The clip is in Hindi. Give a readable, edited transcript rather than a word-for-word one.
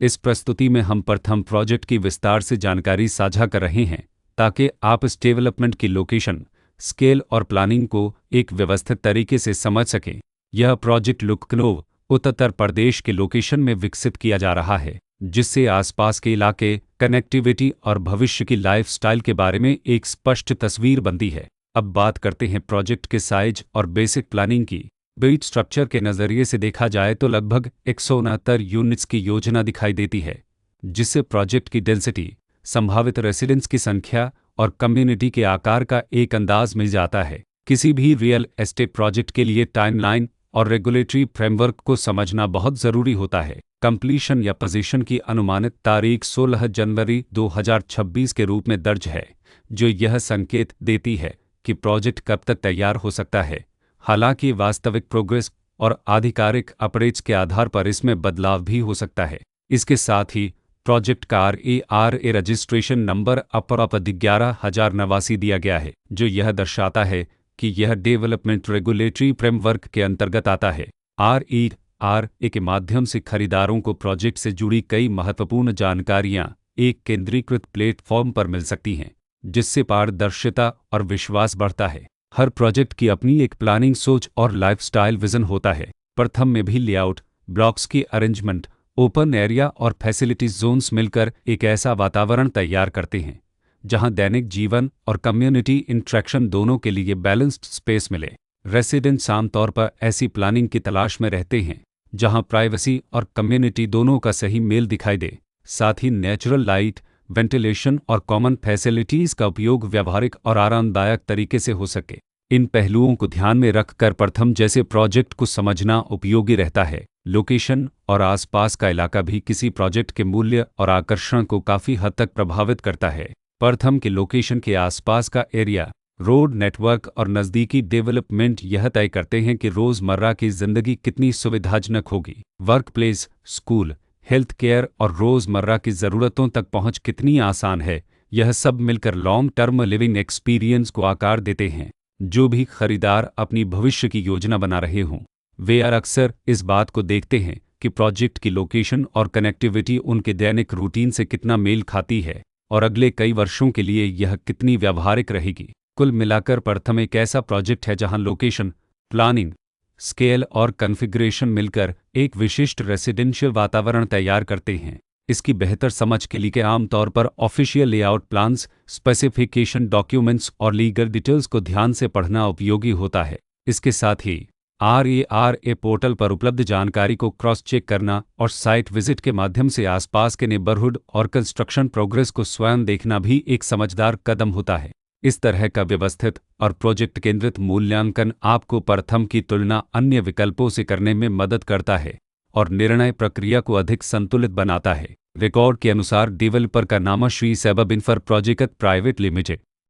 इस प्रस्तुति में हम प्रथम प्रोजेक्ट की विस्तार से जानकारी साझा कर रहे हैं ताकि आप इस डेवलपमेंट की लोकेशन, स्केल और प्लानिंग को एक व्यवस्थित तरीके से समझ सकें। यह प्रोजेक्ट लखनऊ, उत्तर प्रदेश के लोकेशन में विकसित किया जा रहा है, जिससे आसपास के इलाके, कनेक्टिविटी और भविष्य की लाइफस्टाइल के बारे में एक स्पष्ट तस्वीर बनती है। अब बात करते हैं प्रोजेक्ट के साइज और बेसिक प्लानिंग की। बेट स्ट्रक्चर के नज़रिए से देखा जाए तो लगभग 169 यूनिट्स की योजना दिखाई देती है, जिससे प्रोजेक्ट की डेंसिटी, संभावित रेसिडेंट्स की संख्या और कम्युनिटी के आकार का एक अंदाज मिल जाता है। किसी भी रियल एस्टेट प्रोजेक्ट के लिए टाइमलाइन और रेगुलेटरी फ्रेमवर्क को समझना बहुत ज़रूरी होता है। कंप्लीशन या पोजीशन की अनुमानित तारीख 16 जनवरी 2026 के रूप में दर्ज है, जो यह संकेत देती है कि प्रोजेक्ट कब तक तैयार हो सकता है। हालांकि वास्तविक प्रोग्रेस और आधिकारिक अपडेट्स के आधार पर इसमें बदलाव भी हो सकता है। इसके साथ ही प्रोजेक्ट का RERA रजिस्ट्रेशन नंबर अपर 11089 दिया गया है, जो यह दर्शाता है कि यह डेवलपमेंट रेगुलेटरी फ्रेमवर्क के अंतर्गत आता है। RERA के माध्यम से खरीदारों को प्रोजेक्ट से जुड़ी कई महत्वपूर्ण जानकारियां एक केंद्रीकृत प्लेटफॉर्म पर मिल सकती हैं, जिससे पारदर्शिता और विश्वास बढ़ता है। हर प्रोजेक्ट की अपनी एक प्लानिंग सोच और लाइफस्टाइल विजन होता है। प्रथम में भी लेआउट, ब्लॉक्स की अरेंजमेंट, ओपन एरिया और फैसिलिटीज जोन्स मिलकर एक ऐसा वातावरण तैयार करते हैं जहां दैनिक जीवन और कम्युनिटी इंट्रैक्शन दोनों के लिए बैलेंस्ड स्पेस मिले। रेसिडेंट्स आमतौर पर ऐसी प्लानिंग की तलाश में रहते हैं जहां प्राइवेसी और कम्युनिटी दोनों का सही मेल दिखाई दे। साथ ही नेचुरल लाइट, वेंटिलेशन और कॉमन फैसिलिटीज का उपयोग व्यावहारिक और आरामदायक तरीके से हो सके। इन पहलुओं को ध्यान में रखकर प्रथम जैसे प्रोजेक्ट को समझना उपयोगी रहता है। लोकेशन और आसपास का इलाका भी किसी प्रोजेक्ट के मूल्य और आकर्षण को काफ़ी हद तक प्रभावित करता है। प्रथम के लोकेशन के आसपास का एरिया, रोड नेटवर्क और नज़दीकी डेवलपमेंट यह तय करते हैं कि रोज़मर्रा की ज़िंदगी कितनी सुविधाजनक होगी। Work place, school, health care और रोज़मर्रा की ज़रूरतों तक पहुंच कितनी आसान है, यह सब मिलकर लॉन्ग टर्म लिविंग एक्सपीरियंस को आकार देते हैं। जो भी खरीदार अपनी भविष्य की योजना बना रहे हों, वे अक्सर इस बात को देखते हैं कि प्रोजेक्ट की लोकेशन और कनेक्टिविटी उनके दैनिक रूटीन से कितना मेल खाती है और अगले कई वर्षों के लिए यह कितनी व्यावहारिक रहेगी। कुल मिलाकर प्रथम एक ऐसा प्रोजेक्ट है जहां लोकेशन, प्लानिंग, स्केल और कॉन्फ़िगरेशन मिलकर एक विशिष्ट रेसिडेंशियल वातावरण तैयार करते हैं। इसकी बेहतर समझ के लिए आमतौर पर official layout plans, specification documents और लीगल डिटेल्स को ध्यान से पढ़ना उपयोगी होता है। इसके साथ ही RERA पोर्टल पर उपलब्ध जानकारी को क्रॉस चेक करना और साइट विजिट के माध्यम से आसपास के नेबरहुड और कंस्ट्रक्शन प्रोग्रेस को स्वयं देखना भी एक समझदार कदम होता है। इस तरह का व्यवस्थित और प्रोजेक्ट केंद्रित मूल्यांकन आपको प्रथम की तुलना अन्य विकल्पों से करने में मदद करता है और निर्णय प्रक्रिया को अधिक संतुलित बनाता है। रिकॉर्ड के अनुसार डेवलपर का नाम श्री सैबब इंफ्रा प्रोजेक्ट प्राइवेट लिमिटेड